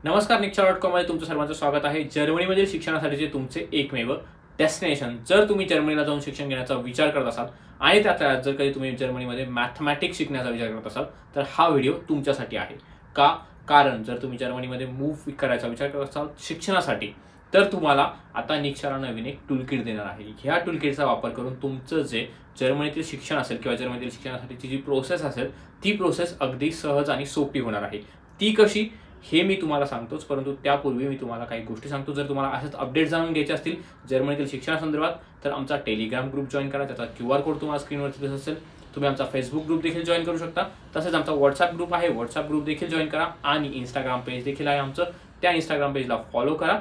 नमस्कार, निक्षा.com मध्ये तुमचं सर्वांचं स्वागत आहे. जर्मनीमधील शिक्षणासाठीचे तुमचे एकमेव डेस्टिनेशन. जर तुम्ही जर्मनीला जाऊन शिक्षण घेण्याचा विचार करत असाल आणि त्यात जर कधी तुम्ही जर्मनीमध्ये मॅथमॅटिक्स शिकण्याचा विचार करत असाल तर हा व्हिडिओ तुमच्यासाठी आहे. का? कारण जर तुम्ही जर्मनीमध्ये मूव्ह करायचा विचार करत असाल शिक्षणासाठी तर तुम्हाला आता निक्षाला नवीन एक टूलकिट देणार आहे. ह्या टूलकिटचा वापर करून तुमचं जे जर्मनीतील शिक्षण असेल किंवा जर्मनीतील शिक्षणासाठीची जी प्रोसेस असेल ती प्रोसेस अगदी सहज आणि सोपी होणार आहे. ती कशी हे मी तुम्हाला सांगतोच, परंतु त्यापूर्वी मी तुम्हाला काही गोष्टी सांगतो. जर तुम्हाला असेच अपडेट जाणून घ्यायचे असतील जर्मनीतील शिक्षणासंदर्भात तर आमचा टेलिग्राम ग्रुप जॉईन करा. त्याचा QR कोड तुम्हाला स्क्रीनवरती दिसत असेल. तुम्ही आमचा फेसबुक ग्रुप देखील जॉईन करू शकता. तसेच आमचा व्हॉट्सअप ग्रुप आहे, व्हॉट्सअप ग्रुप देखील जॉईन करा. आणि इंस्टाग्राम पेज देखील आहे आमचं, त्या इंस्टाग्राम पेजला फॉलो करा.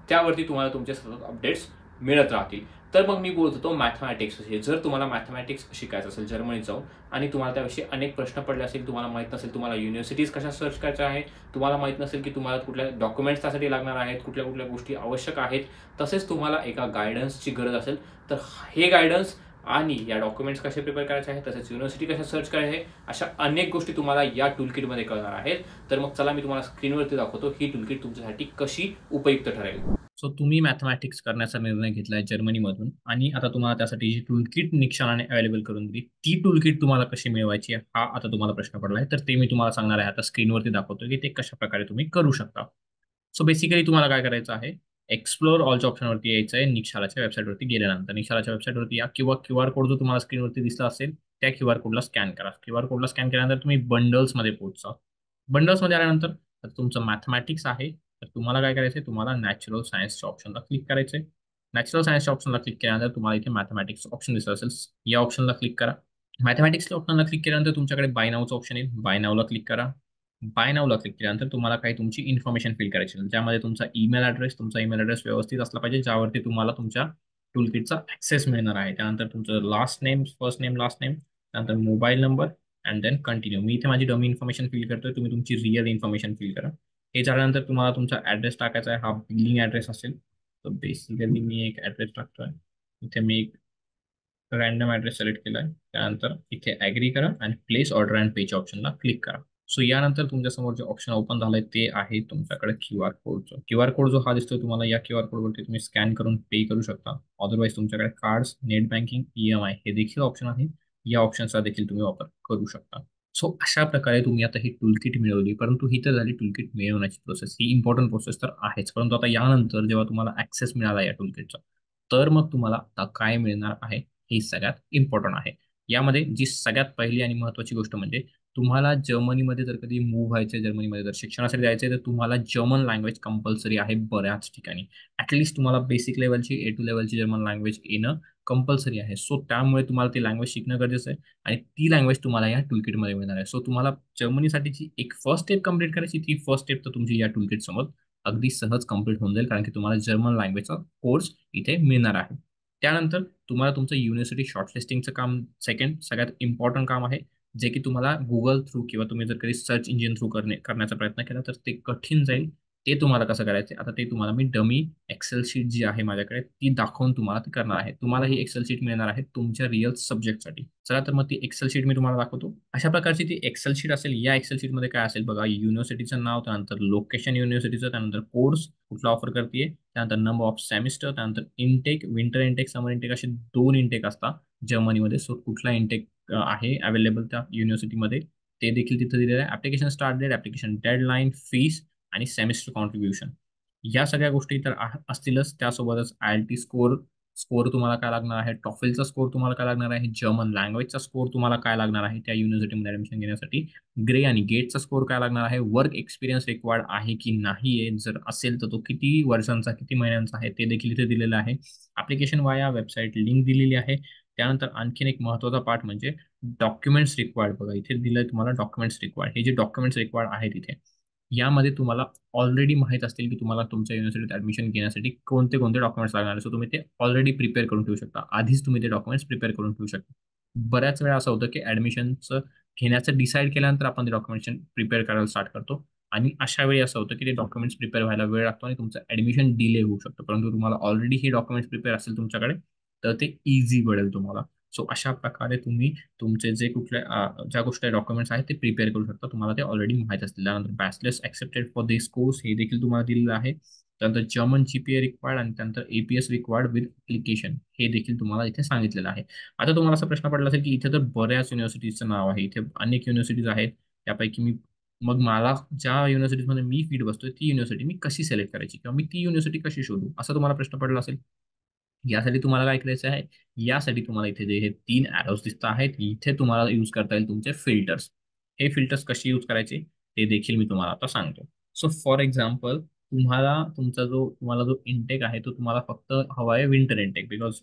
त्यावरती तुम्हाला तुमचे सतत अपडेट्स मिळत राहतील. तर मग मी बोलत होतो मॅथमॅटिक्स. जर तुम्हाला मॅथमॅटिक्स शिकायचं असेल जर्मनीत जाऊन आणि तुम्हाला त्याविषयी अनेक प्रश्न पडले असेल, तुम्हाला माहीत नसेल तुम्हाला युनिव्हर्सिटीज कशा सर्च करायच्या आहे, तुम्हाला माहीत नसेल की तुम्हाला कुठल्या डॉक्युमेंट्स त्यासाठी लागणार आहेत, कुठल्या कुठल्या गोष्टी आवश्यक आहेत, तसेच तुम्हाला एका गायडन्सची गरज असेल तर हे गायडन्स आणि या डॉक्युमेंट्स कसे प्रिपेअर करायचे आहेत, तसेच युनिव्हर्सिटी कशा सर्च करायची आहे, अशा अनेक गोष्टी तुम्हाला या टूलकिटमध्ये कळणार आहेत. तर मग चला मी तुम्हाला स्क्रीनवरती दाखवतो ही टूलकिट तुमच्यासाठी कशी उपयुक्त ठरेल. सो तुम्ही मॅथमॅटिक्स करण्याचा निर्णय घेतलाय जर्मनीमधून आणि आता तुम्हाला त्यासाठी जी टूलकिट निक्षाने अवेलेबल करून दिली ती टूलकिट तुम्हाला कशी मिळवायची हा आता तुम्हाला प्रश्न पडलाय. तर ते मी तुम्हाला सांगणार आहे. आता स्क्रीनवरती दाखवतो की ते कशा प्रकारे तुम्ही करू शकता. सो बेसिकली तुम्हाला काय करायचं आहे, एक्सप्लोर ऑलच्या ऑप्शनवरती यायचं आहे. निक्षालाच्या वेबसाईटवरती गेल्यानंतर निक्षालाच्या वेबसाईटवरती या किंवा QR कोड जो तुम्हाला स्क्रीनवरती दिसला असेल त्या QR कोडला स्कॅन करा. QR कोडला स्कॅन केल्यानंतर तुम्ही बंडल्समध्ये पोहोचा. बंडल्समध्ये आल्यानंतर आता तुमचं मॅथमॅटिक्स आहे तर तुम्हाला काय करायचं आहे, तुम्हाला नॅचरल सायन्सच्या ऑप्शनला क्लिक करायचं आहे. नॅचरल सायन्सच्या ऑप्शनला क्लिक केल्यानंतर तुम्हाला इथे मॅथमॅटिक्स ऑप्शन दिसत असेल, या ऑप्शनला क्लिक करा. मॅथमॅटिक्सच्या ऑप्शनला क्लिक केल्यानंतर तुमच्याकडे बाय नावचं ऑप्शन येईल. बाय नावला क्लिक करा. बाय नावला क्लिक केल्यानंतर तुम्हाला काही तुमची इन्फॉर्मेशन फिल करायची आहे, ज्यामध्ये तुमचा तुमचा ईमेल ॲड्रेस व्यवस्थित असला पाहिजे, ज्यावरती तुम्हाला तुमच्या टूलकिटचा ॲक्सेस मिळणार आहे. त्यानंतर तुमचं last name, first name, last name, त्यानंतर mobile number and then continue. मी इथे माझी डमी इन्फॉर्मेशन फिल करतोय, तुम्ही तुमची रिअल इन्फॉर्मेशन फिल करा. हे झाल्यानंतर तुम्हाला तुमचा ॲड्रेस टाकायचा आहे. हा बिलिंग ॲड्रेस असेल. तर बेसिकली मी एक ॲड्रेस टाकतोय. इथे मी एक रँडम ॲड्रेस सिलेक्ट केला आहे. त्यानंतर इथे ॲग्री करा आणि प्लेस ऑर्डर अँड पेच्या ऑप्शनला क्लिक करा. सो यानंतर तुमच्यासमोर जे ऑप्शन ओपन झालंय ते आहे तुमच्याकडे QR कोडचं. QR कोड जो हा दिसतोय तुम्हाला, या QR कोडवरती तुम्ही स्कॅन करून पे करू शकता. अदरवाईज तुमच्याकडे कार्ड्स, नेट बँकिंग, EMI हे देखील ऑप्शन आहे. या ऑप्शनचा देखील तुम्ही वापर करू शकता. सो अशा प्रकारे तुम्ही आता ही टूलकिट मिळवली, परंतु ही तर झाली टूलकिट मिळवण्याची प्रोसेस. ही इम्पॉर्टंट प्रोसेस तर आहेच, परंतु आता यानंतर जेव्हा तुम्हाला ऍक्सेस मिळाला या टूलकिटचा तर मग तुम्हाला आता काय मिळणार आहे ही सगळ्यात इम्पॉर्टंट आहे. यामध्ये जी सगळ्यात पहिली आणि महत्त्वाची गोष्ट म्हणजे तुम्हाला जर्मनीमध्ये जर कधी मूव्ह व्हायचं आहे, जर्मनीमध्ये जर शिक्षणासाठी जायचं आहे तर तुम्हाला जर्मन लँग्वेज कंपल्सरी आहे बऱ्याच ठिकाणी. ॲटलिस्ट तुम्हाला बेसिक लेवलची A2 लेवलची जर्मन लँग्वेज येणं कंपल्सरी आहे. सो त्यामुळे तुम्हाला ती लँग्वेज शिकणं गरजेचं आहे आणि ती लँग्वेज तुम्हाला या टूलकिटमध्ये मिळणार आहे. सो तुम्हाला जर्मनीसाठीची एक फर्स्ट स्टेप कंप्लीट करायची, ती फर्स्ट स्टेप तर तुमची या टूलकिट समोर अगदी सहज कंप्लीट होऊन जाईल, कारण की तुम्हाला जर्मन लँग्वेजचा कोर्स इथे मिळणार आहे. त्यानंतर तुम्हाला तुमचं युनिव्हर्सिटी शॉर्टलिस्टिंगचं काम सेकंड सगळ्यात इम्पॉर्टंट काम आहे, जे की तुम्हाला गुगल थ्रू किंवा तुम्ही जर कधी सर्च इंजिन थ्रू करण्याचा प्रयत्न केला तर ते कठीण जाईल. ते तुम्हाला कसं करायचं आता ते तुम्हाला मी डमी एक्सेल शीट जी आहे माझ्याकडे ती दाखवून तुम्हाला ते करणार आहे. तुम्हाला ही एक्सेल शीट मिळणार आहे तुमच्या रिअल सब्जेक्टसाठी. चला तर मग ती एक्सेल शीट मी तुम्हाला दाखवतो. अशा प्रकारची ती एक्सेल शीट असेल. या एक्सेल शीटमध्ये काय असेल बघा, युनिव्हर्सिटीचं नाव, त्यानंतर लोकेशन युनिव्हर्सिटीचं, त्यानंतर कोर्स कुठला ऑफर करते, त्यानंतर नंबर ऑफ सेमिस्टर, त्यानंतर इनटेक, विंटर इनटेक, समर इनटेक असे 2 इनटेक असतात जर्मनीमध्ये. सो कुठला इनटेक आहे अवेलेबल त्या युनिव्हर्सिटीमध्ये ते देखील तिथे दिलेलं आहे. Application start date, application deadline, fees आणि सेमिस्टर कॉन्ट्रीब्युशन या सगळ्या गोष्टी तर असतीलच. त्यासोबतच IELTS स्कोर स्कोर तुम्हाला काय लागणार आहे, टॉफेलचा स्कोर तुम्हाला काय लागणार आहे, जर्मन लँग्वेजचा स्कोर तुम्हाला काय लागणार आहे त्या युनिव्हर्सिटीमध्ये ऍडमिशन घेण्यासाठी, ग्रे आणि गेटचा स्कोर काय लागणार आहे, वर्क एक्सपिरियन्स रिक्वायर्ड आहे की नाही आहे, जर असेल तर तो किती वर्षांचा किती महिन्यांचा आहे ते देखील इथे दिलेलं आहे. ऍप्लिकेशन वाया वेबसाईट लिंक दिलेली आहे. त्यानंतर आणखीन एक महत्त्वाचा पार्ट म्हणजे डॉक्युमेंट्स रिक्वायर्ड. बघा इथे दिलंय तुम्हाला डॉक्युमेंट्स रिक्वायर्ड. हे जे डॉक्युमेंट्स रिक्वायर्ड आहेत इथे यामध्ये तुम्हाला ऑलरेडी माहित असतील की तुम्हाला तुमच्या युनिव्हर्सिटीत ऍडमिशन घेण्यासाठी कोणते कोणते डॉक्युमेंट्स लागणार आहे. सो तुम्ही ते ऑलरेडी प्रिपेअर करून ठेवू शकता. आधीच तुम्ही ते डॉक्युमेंट्स प्रिपेअर करून ठेवू शकता. बऱ्याच वेळा असं होतं की ऍडमिशनचं घेण्याचं डिसाईड केल्यानंतर आपण ते डॉक्युमेंट्स प्रिपेअर करायला स्टार्ट करतो आणि अशा वेळी असं होतं की ते डॉक्युमेंट्स प्रिपेअर व्हायला वेळ लागतो आणि तुमचं ऍडमिशन डिले होऊ शकतं. परंतु तुम्हाला ऑलरेडी हे डॉक्युमेंट्स प्रिपेअर असेल तुमच्याकडे तर ते इझी पडेल तुम्हाला. सो अशा प्रकारे तुम्ही तुमचे जे ज्या गोष्टी डॉक्युमेंट्स आहेत ते प्रिपेअर करू शकता. तुम्हाला ते ऑलरेडी माहीत असतील. त्यानंतर bachelors accepted for this course हे देखील तुम्हाला दिलेलं आहे. त्यानंतर जर्मन जीपीए रिक्वायर्ड आणि त्यानंतर एपीएस रिक्वायर्ड विथ ॲप्लिकेशन हे देखील तुम्हाला इथे सांगितलेलं आहे. आता तुम्हाला असा प्रश्न पडला असेल की इथे तर बऱ्याच युनिव्हर्सिटीजचं नाव आहे, इथे अनेक युनिव्हर्सिटीज आहेत, त्यापैकी मग मला ज्या युनिव्हर्सिटीजमध्ये मी फीट बसतोय ती युनिव्हर्सिटी मी कशी सिलेक्ट करायची किंवा मी ती युनिव्हर्सिटी कशी शोधू, असा तुम्हाला प्रश्न पडला असेल. यासाठी तुम्हाला काय करायचं आहे, यासाठी तुम्हाला इथे जे हे 3 ॲरोज दिसत आहेत, इथे तुम्हाला यूज करता येईल तुमचे फिल्टर्स. हे फिल्टर्स कसे यूज करायचे ते देखील मी तुम्हाला आता सांगतो. सो फॉर एक्झाम्पल, तुम्हाला जो इंटेक आहे तो तुम्हाला फक्त हवा आहे विंटर इंटेक, बिकॉज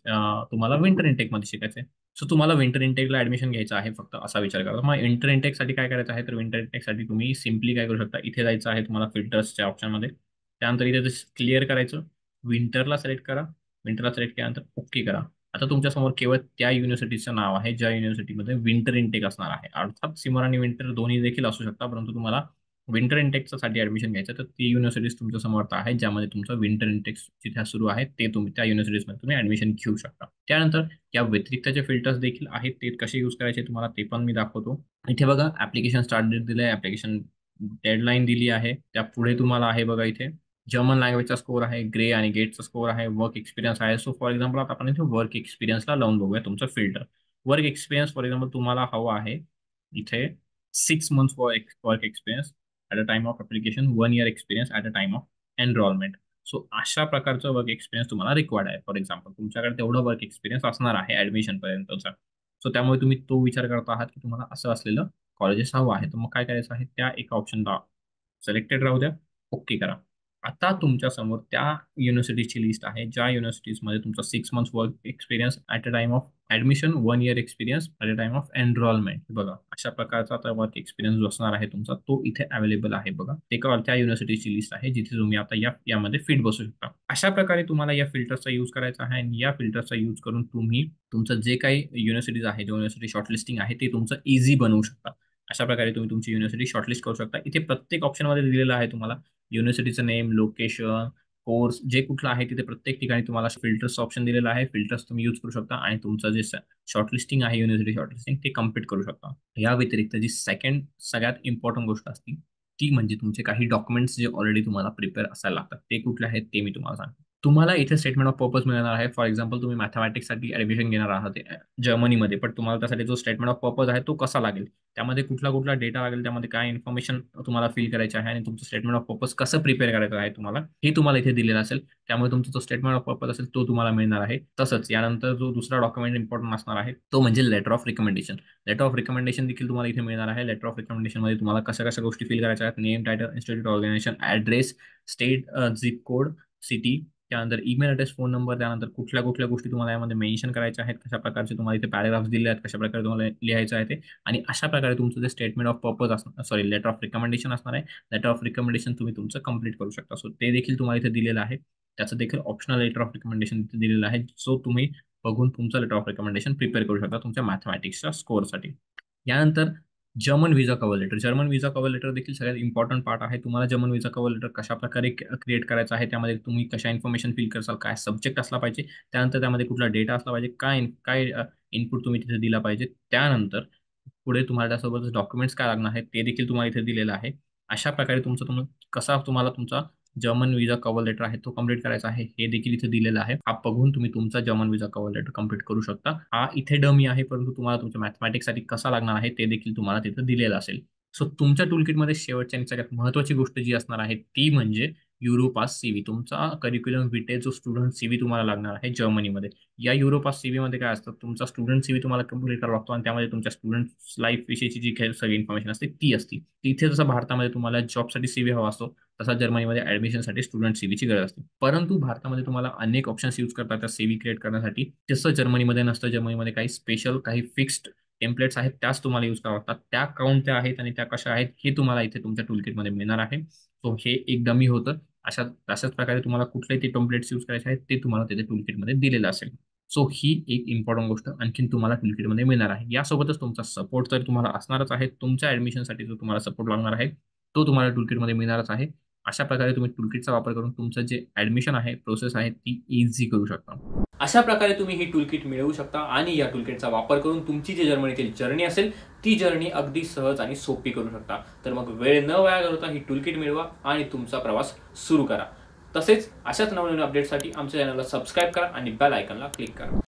तुम्हाला विंटर इंटेकमध्ये शिकायचं आहे. सो तुम्हाला विंटर इंटेकला ऍडमिशन घ्यायचं आहे फक्त, असा विचार करा. मग इंटर इंटेकसाठी काय करायचं आहे, तर विंटर इंटेकसाठी तुम्ही सिम्पली काय करू शकता, इथे जायचं आहे तुम्हाला फिल्टर्सच्या ऑप्शनमध्ये. त्यानंतर इथे क्लिअर करायचं, विंटरला सिलेक्ट करा. विंटरला सिलेक्ट केल्यानंतर ओके करा. आता तुमच्यासमोर केवळ त्या युनिव्हर्सिटीचं नाव आहे ज्या युनिव्हर्सिटीमध्ये विंटर इंटेक असणार आहे. अर्थात सिमर आणि विंटर दोन्ही देखील असू शकता, परंतु तुम्हाला विंटर इंटेकसाठी ऍडमिशन घ्यायचं तर ती युनिव्हर्सिटीज तुमच्या समोर आहे ज्यामध्ये तुमचं विंटर इंटेक जिथे सुरू आहे ते तुम्ही त्या युनिव्हर्सिटीजमध्ये तुम्ही ऍडमिशन घेऊ शकता. त्यानंतर या व्यतिरिक्त जे फिल्टर्स देखील आहेत ते कसे यूज करायचे तुम्हाला ते पण मी दाखवतो. इथे बघा ऍप्लिकेशन स्टार्ट डेट दिलं आहे, ऍप्लिकेशन डेडलाईन दिली आहे. त्या पुढे तुम्हाला आहे बघा इथे जर्मन लँग्वेजचा स्कोर आहे, ग्रे आणि गेटचा स्कोर आहे, वर्क एक्सपिरियन्स आहे. सो फॉर एक्झाम्पल आता आपण इथे वर्क एक्सपिरियन्सला लावून बघूया तुमचं filter. Work experience for example तुम्हाला हवा आहे इथे 6 months work experience at a time of application, 1 year experience at a time of enrolment. So अशा प्रकारचं वर्क एक्सपिरियन्स तुम्हाला रिक्वायर्ड आहे. फॉर एक्झाम्पल तुमच्याकडे तेवढं वर्क एक्सपिरियन्स असणार आहे ऍडमिशन पर्यंतचा. सो त्यामुळे तुम्ही तो विचार करत आहात की तुम्हाला असं असलेलं कॉलेजेस हवं आहे, तर मग काय करायचं आहे, त्या एका ऑप्शनला सिलेक्टेड राहू द्या, ओके करा. आता तुमच्या समोर त्या युनिव्हर्सिटीची लिस्ट आहे ज्या युनिव्हर्सिटीजमध्ये तुमचा 6 months work experience at a time of admission, 1 year experience at a time of enrolment. बघा अशा प्रकारचा आता वर्क एक्सपिरियन्स जो असणार आहे तुमचा तो इथे अवेलेबल आहे. बघा ते त्या युनिव्हर्सिटीची लिस्ट आहे जिथे तुम्ही आता यामध्ये फिट बसू शकता. अशा प्रकारे तुम्हाला या फिल्टरचा यूज करायचा आहे आणि या फिल्टरचा यूज करून तुम्ही तुमचं जे काही युनिव्हर्सिटीज आहे, जे युनिव्हर्सिटी शॉर्टलिस्टिंग आहे ते तुमचं इझी बनवू शकता. अशा प्रकारे तुम्ही तुमची युनिव्हर्सिटी शॉर्टलिस्ट करू शकता. इथे प्रत्येक ऑप्शनमध्ये दिलेलं आहे तुम्हाला युनिव्हर्सिटीचं नेम, लोकेशन, कोर्स जे कुठलं आहे तिथे प्रत्येक ठिकाणी तुम्हाला फिल्टर्स ऑप्शन दिलेलं आहे. फिल्टर्स तुम्ही यूज करू शकता आणि तुमचं जे शॉर्टलिस्टिंग आहे, युनिव्हर्सिटी शॉर्टलिस्टिंग ते कम्प्लीट करू शकता. या व्यतिरिक्त जी सेकंड सगळ्यात इम्पॉर्टंट गोष्ट असते ती म्हणजे तुमचे काही डॉक्युमेंट्स जे ऑलरेडी तुम्हाला प्रिपेअर असायला लागतात ते कुठले आहेत ते मी तुम्हाला सांगतो. तुम्हाला इथे स्टेटमेंट ऑफ पर्पज मिळणार आहे. फॉर एक्झाम्पल तुम्ही मॅथमॅटिक्ससाठी ऍडमिशन घेणार आहात जर्मनीमध्ये, पण तुम्हाला त्यासाठी जो स्टेटमेंट ऑफ पर्पज आहे तो कसा लागेल, त्यामध्ये कुठला कुठला डेटा लागेल, त्यामध्ये काय इन्फॉर्मेशन तुम्हाला फिल करायची आहे आणि तुमचं स्टेटमेंट ऑफ पर्पज कसं प्रिपेअर करायचं आहे तुम्हाला हे तुम्हाला इथे दिलेलं असेल. त्यामुळे तुमचा जो स्टेटमेंट ऑफ पर्पज असेल तो तुम्हाला मिळणार आहे. तसंच यानंतर जो दुसरा डॉक्युमेंट इम्पॉर्टंट असणार आहे तो म्हणजे letter of recommendation. Letter of recommendation देखील तुम्हाला इथे मिळणार आहे. लेटर ऑफ रिकमेंडेशन मध्ये तुम्हाला कशा कशा गोष्टी फिल करायच्या आहेत, name, title, institute, organisation, address, state, zip code, city, त्यानंतर ईमेल ॲड्रेस, फोन नंबर, त्यानंतर कुठल्या कुठल्या गोष्टी तुम्हाला यामध्ये मेन्शन करायच्या आहेत, कशा प्रकारचे तुम्हाला इथे पॅराग्राफ्स दिले आहेत, कशा प्रकारे तुम्हाला लिहायचं आहे ते. आणि अशा प्रकारे तुमचं जे स्टेटमेंट ऑफ पर्पज असणार, सॉरी लेटर ऑफ रिकमेंडेशन असणार आहे, लेटर ऑफ रिकमेंडेशन तुम्ही तुमचं कंप्लीट करू शकता. सो ते देखील तुम्हाला इथे दिलेलं आहे. त्याचं देखील ऑप्शनल लेटर ऑफ रिकमेंडेशन इथे दिलेलं आहे, सो तुम्ही बघून तुमचं लेटर ऑफ रिकमेंडेशन प्रिपेअर करू शकता तुमच्या मॅथमॅटिक्सच्या स्कोअरसाठी. यानंतर German visa cover letter. German visa cover letter देखील सगळ्यात इम्पॉर्टंट पार्ट आहे. तुम्हाला जर्मन व्हिजा कव्हर लेटर कशा प्रकारे क्रिएट करायचं आहे, त्यामध्ये तुम्ही कशा इन्फॉर्मेशन फिल कराल, काय सब्जेक्ट असला पाहिजे, त्यानंतर त्यामध्ये कुठला डेटा असला पाहिजे, काय काय इनपुट तुम्ही तिथे दिला पाहिजे, त्यानंतर पुढे तुम्हाला त्यासोबत डॉक्युमेंट्स काय लागणार आहेत ते देखील तुम्हाला इथे दिलेलं आहे. अशा प्रकारे कसा तुम्हाला तुमचा जर्मन व्हिजा कव्हर लेटर आहे तो कंप्लीट करायचा आहे हे देखील इथे दिलेलं आहे. हा बघून तुम्ही तुमचा German visa cover letter complete करू शकता. हा इथे डमी आहे, परंतु तुम्हाला तुमच्या मॅथमॅटिक्ससाठी कसा लागणार आहे ते देखील तुम्हाला तिथे दिलेलं असेल. सो तुमच्या टूलकिटमध्ये शेवटची आणि सगळ्यात महत्त्वाची गोष्ट जी असणार आहे ती म्हणजे युरोपास सीव्ही. तुमचा करिक्युलम विटे जो स्टुडंट सीव्ही तुम्हाला लागणार आहे जर्मनीमध्ये. या युरोपास सीव्ही मध्ये काय असतं, तुमचा स्टुडंट सीव्ही तुम्हाला कंप्लीट करावा लागतो आणि त्यामध्ये तुमच्या स्टुडंट लाईफ विषयीची जी काही सगळी इन्फॉर्मेशन असते ती असते. तिथे जसं भारतामध्ये तुम्हाला जॉबसाठी सीव्ही हवा असतो, तसा जर्मनीमध्ये ऍडमिशनसाठी स्टुडंट सीव्हीची गरज असते. परंतु भारतामध्ये तुम्हाला अनेक ऑप्शन्स यूज करतात त्या सीव्ही क्रिएट करण्यासाठी, तसं जर्मनीमध्ये नसतं. जर्मनीमध्ये काही स्पेशल, काही फिक्स्ड टेम्पलेट्स आहेत त्याच तुम्हाला यूज करावं लागतात. त्या कोणत्या आहेत आणि त्या कशा आहेत हे तुम्हाला इथे तुमच्या टूलकिटमध्ये मिळणार आहे. सो हे एक डमी होतं. तशाच प्रकारे तुम्हाला कुठलेही ते टेम्पलेट्स यूज करायचे आहेत ते तुम्हाला तिथे टूलकिटमध्ये दिलेलं असेल. सो ही एक इम्पॉर्टंट गोष्ट आणखीन तुम्हाला टूलकिटमध्ये मिळणार आहे. यासोबतच तुमचा सपोर्ट तर तुम्हाला असणारच आहे. तुमच्या ऍडमिशनसाठी जो तुम्हाला सपोर्ट लागणार आहे तो तुम्हाला टूलकिटमध्ये मिळणारच आहे. अशा प्रकारे तुम्ही टूलकिटचा वापर करून तुमचं जे ऍडमिशन आहे, प्रोसेस आहे ती इझी करू शकता. अशा प्रकारे तुम्ही ही टूलकिट मिळवू शकता आणि या टूलकिटचा वापर करून तुमची जी जर्मनीतील जर्नी असेल ती जर्नी अगदी सहज आणि सोपी करू शकता. तर मग वेळ न वाया घालवता ही टूलकिट मिळवा आणि तुमचा प्रवास सुरू करा. तसेच अशाच नवनवीन अपडेटसाठी आमच्या चॅनलला सबस्क्राईब करा आणि बेल आयकॉनला क्लिक करा.